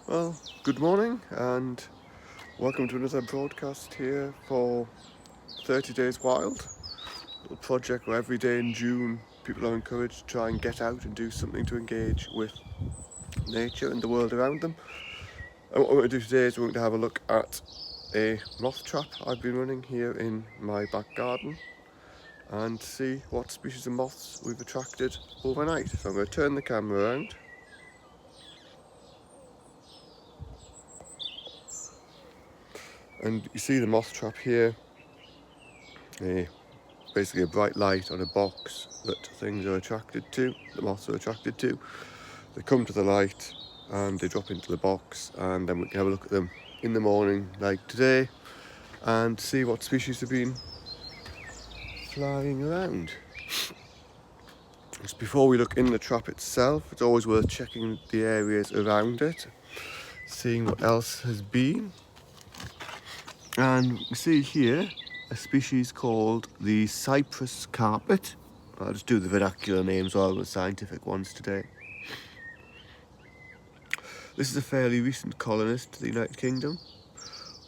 Well, good morning and welcome to another broadcast here for 30 Days Wild, a little project where every day in June people are encouraged to try and get out and do something to engage with nature and the world around them. And what we're going to do today is we're going to have a look at a moth trap I've been running here in my back garden and see what species of moths we've attracted overnight. So I'm going to turn the camera around. And you see the moth trap here, basically a bright light on a box that things are attracted to, the moths are attracted to. They come to the light and they drop into the box, and then we can have a look at them in the morning like today and see what species have been flying around. Just before we look in the trap itself, it's always worth checking the areas around it, seeing what else has been. And we see here a species called the Cypress Carpet. I'll just do the vernacular names rather than the scientific ones today. This is a fairly recent colonist to the United Kingdom,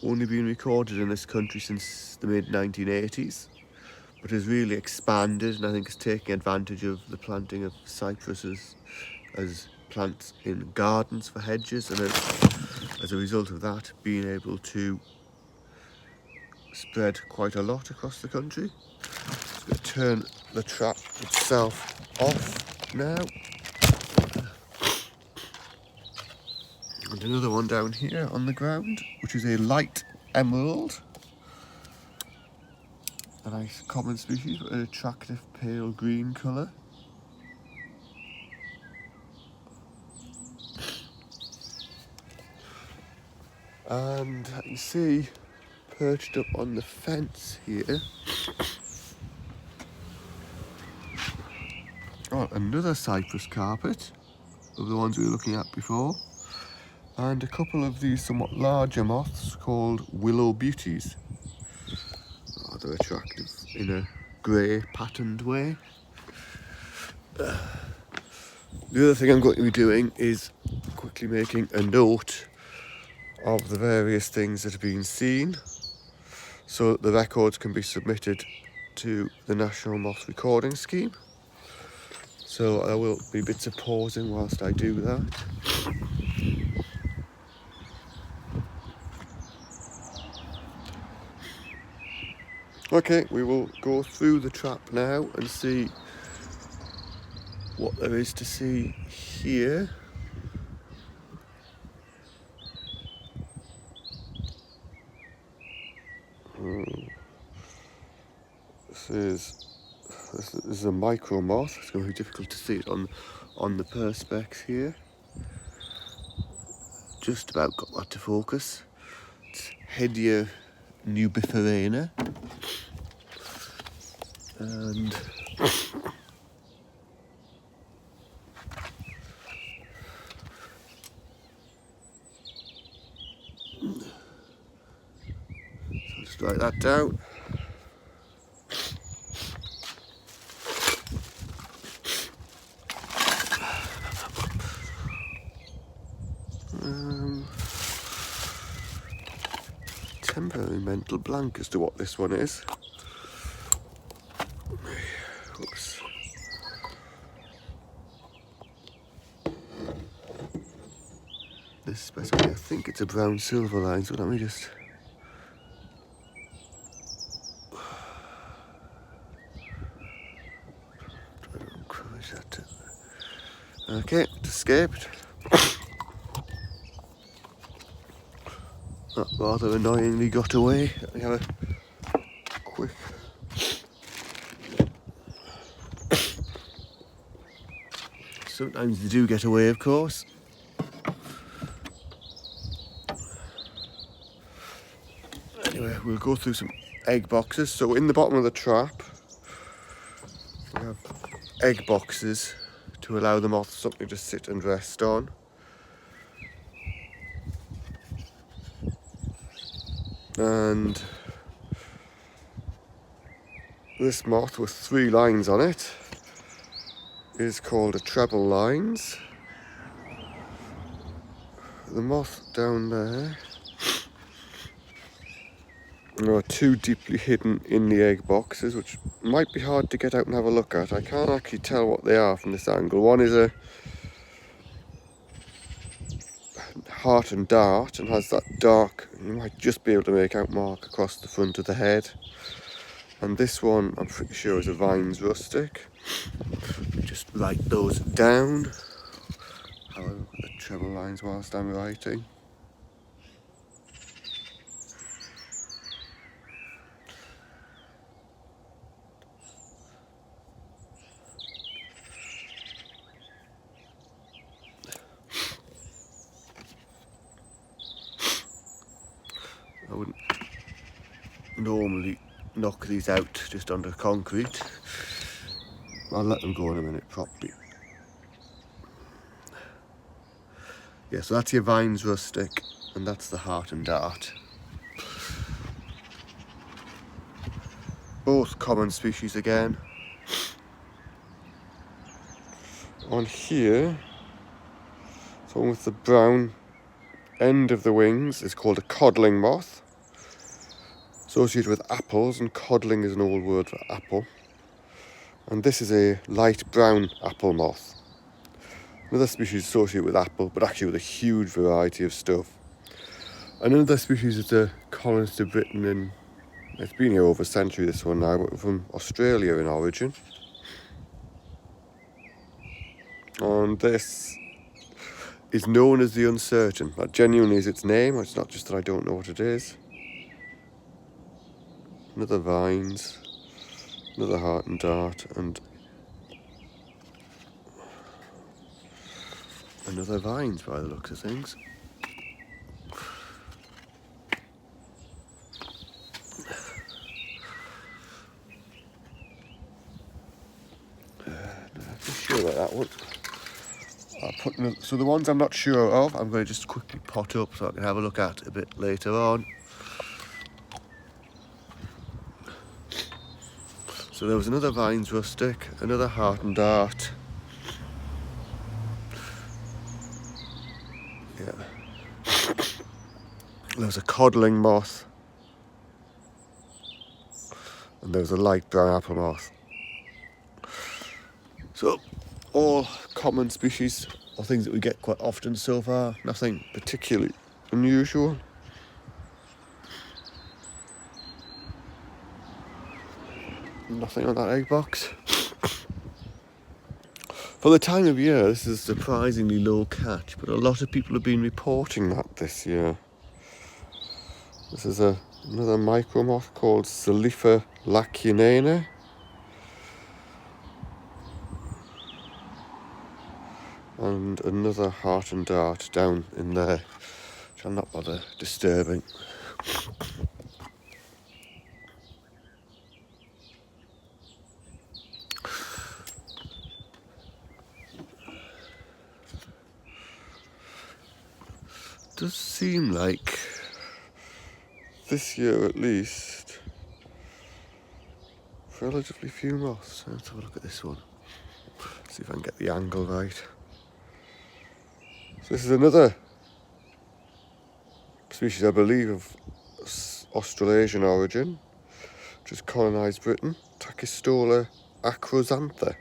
only been recorded in this country since the mid-1980s, but has really expanded and I think is taking advantage of the planting of cypresses as plants in gardens for hedges, and as a result of that being able to spread quite a lot across the country. I'm going to turn the trap itself off now. And another one down here on the ground, which is a light emerald. A nice common species with an attractive pale green colour. And you can see perched up on the fence here, another Cypress Carpet of the ones we were looking at before, and a couple of these somewhat larger moths called Willow Beauties. They're attractive in a grey patterned way. The other thing I'm going to be doing is quickly making a note of the various things that have been seen so that the records can be submitted to the National Moth Recording Scheme. So there will be bits of pausing whilst I do that. Okay, we will go through the trap now and see what there is to see here. This is a micro moth. It's going to be difficult to see it on the perspex here. Just about got that to focus. It's Hedia nubiferana. And so just write that down. Temporary mental blank as to what this one is. Oops. This specimen, I think it's a brown silver line, so let me just... try to encourage that to... Okay, it escaped. That rather annoyingly got away. Let me have a quick... Sometimes they do get away, of course. Anyway, we'll go through some egg boxes. So in the bottom of the trap, we have egg boxes to allow the moths something to sit and rest on. And this moth with 3 lines on it is called a treble lines. the moth down there are too deeply hidden in the egg boxes, which might be hard to get out and have a look at. I can't actually tell what they are from this angle. One is a heart and dart and has that dark, you might just be able to make out mark across the front of the head. And this one, I'm pretty sure, is a Vines rustic. Just write those down. Have a look at the treble lines whilst I'm writing. I wouldn't normally knock these out just under concrete. I'll let them go in a minute properly. Yeah, so that's your Vines rustic, and that's the heart and dart. Both common species again. On here, the one with the brown end of the wings is called a Coddling Moth, associated with apples, and coddling is an old word for apple. And this is a light brown apple moth. Another species associated with apple, but actually with a huge variety of stuff. Another species is a colonist of Britain, and it's been here over a century, this one now, but from Australia in origin. And this is known as the Uncertain. That genuinely is its name. It's not just that I don't know what it is. Another Vines, another heart and dart, and another Vines by the looks of things. Not sure about that one. So the ones I'm not sure of, I'm going to just quickly pot up so I can have a look at a bit later on. So there was another Vines rustic, another heart and dart. Yeah. There was a Coddling Moth. And there was a light brown apple moth. So, all common species, or things that we get quite often so far. Nothing particularly unusual. Nothing on that egg box. For the time of year, this is a surprisingly low catch, but a lot of people have been reporting that this year. This is another micro moth called Salifa Lachine. And another heart and dart down in there, which I'll not bother disturbing. Does seem like this year at least relatively few moths. Let's have a look at this one. See if I can get the angle right. So this is another species, I believe, of Australasian origin, which has colonised Britain. Tachystola acrosantha.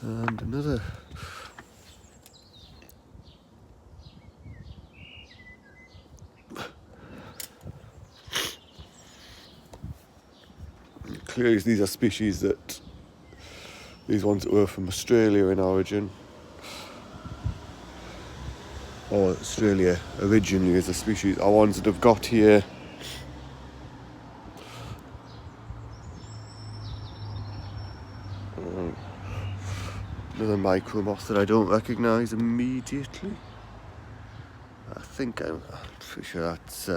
And another clearly these are species that, these ones that were from Australia in origin, or Australia originally as a species, are ones that have got here another micro moth that I don't recognise immediately. I think I'm pretty sure that's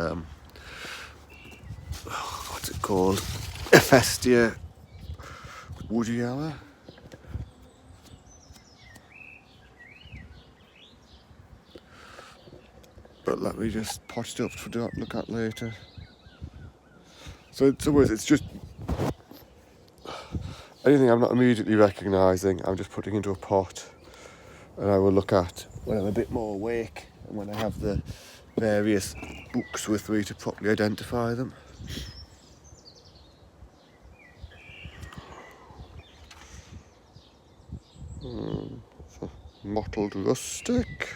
what's it called? Ephestia woodiella. But let me just pot it up to look at later. So in some ways it's just anything I'm not immediately recognising, I'm just putting into a pot and I will look at when I'm a bit more awake and when I have the various books with me to properly identify them. It's a mottled rustic.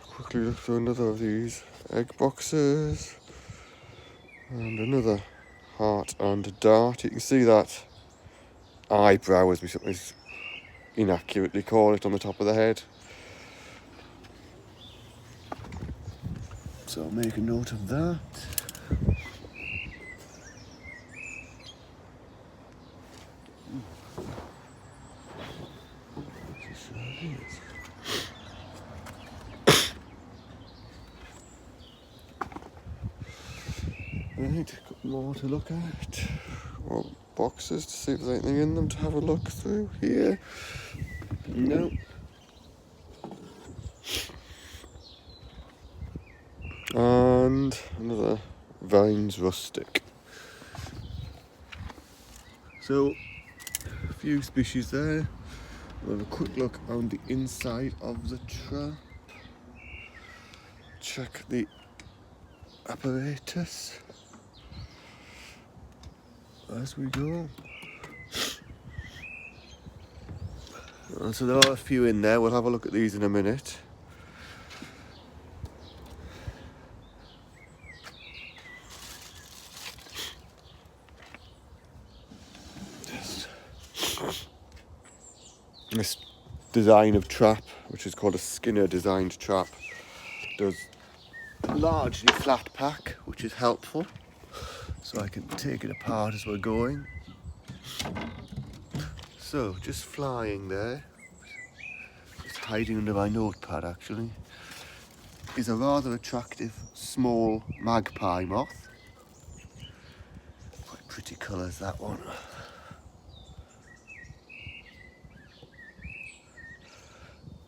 Quickly look through another of these egg boxes. And another heart and dart. You can see that eyebrow, as we sometimes inaccurately call it, on the top of the head. So I'll make a note of that. Right, a couple more to look at. More boxes to see if there's anything in them to have a look through here. No. And another Vines rustic. So, a few species there. We'll have a quick look on the inside of the trap. Check the apparatus as we go. So there are a few in there. We'll have a look at these in a minute. This design of trap, which is called a Skinner designed trap, does largely flat pack, which is helpful, so I can take it apart as we're going. So just flying there, just hiding under my notepad actually, is a rather attractive small magpie moth. Quite pretty colours, that one.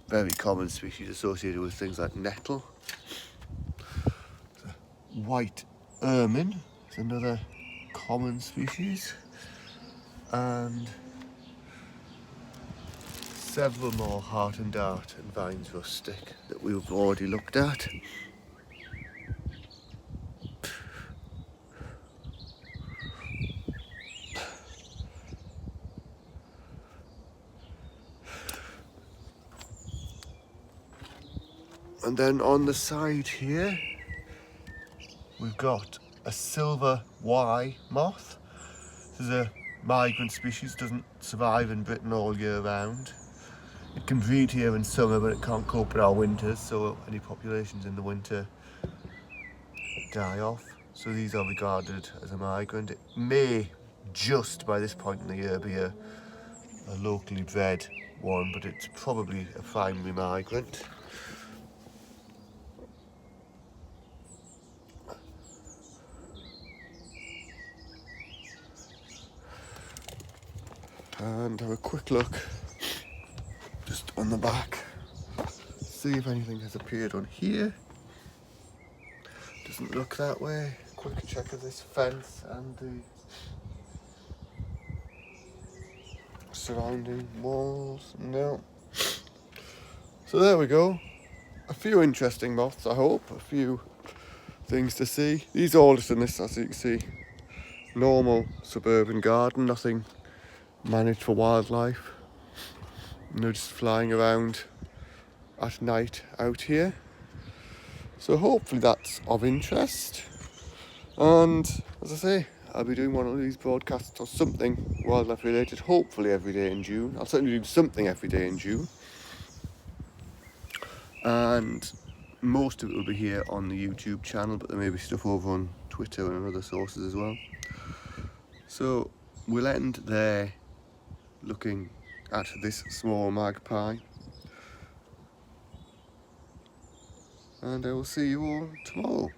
Very common species associated with things like nettle. White ermine is another common species, and several more heart and dart and Vines rustic that we've already looked at. And then on the side here, we've got a silver Y moth. This is a migrant species, doesn't survive in Britain all year round. It can breed here in summer, but it can't cope with our winters, so any populations in the winter die off. So these are regarded as a migrant. It may, just by this point in the year, be a locally bred one, but it's probably a primary migrant. And have a quick look just on the back, see if anything has appeared on here. Doesn't look that way. Quick check of this fence and the surrounding walls. No. So there we go. A few interesting moths, I hope. A few things to see. These are all just in this, as you can see, normal suburban garden. Nothing managed for wildlife. They're just flying around at night out here. So hopefully that's of interest. And as I say, I'll be doing one of these broadcasts or something wildlife related, hopefully every day in June. I'll certainly do something every day in June. And most of it will be here on the YouTube channel, but there may be stuff over on Twitter and other sources as well. So we'll end there looking at this small magpie. And I will see you all tomorrow.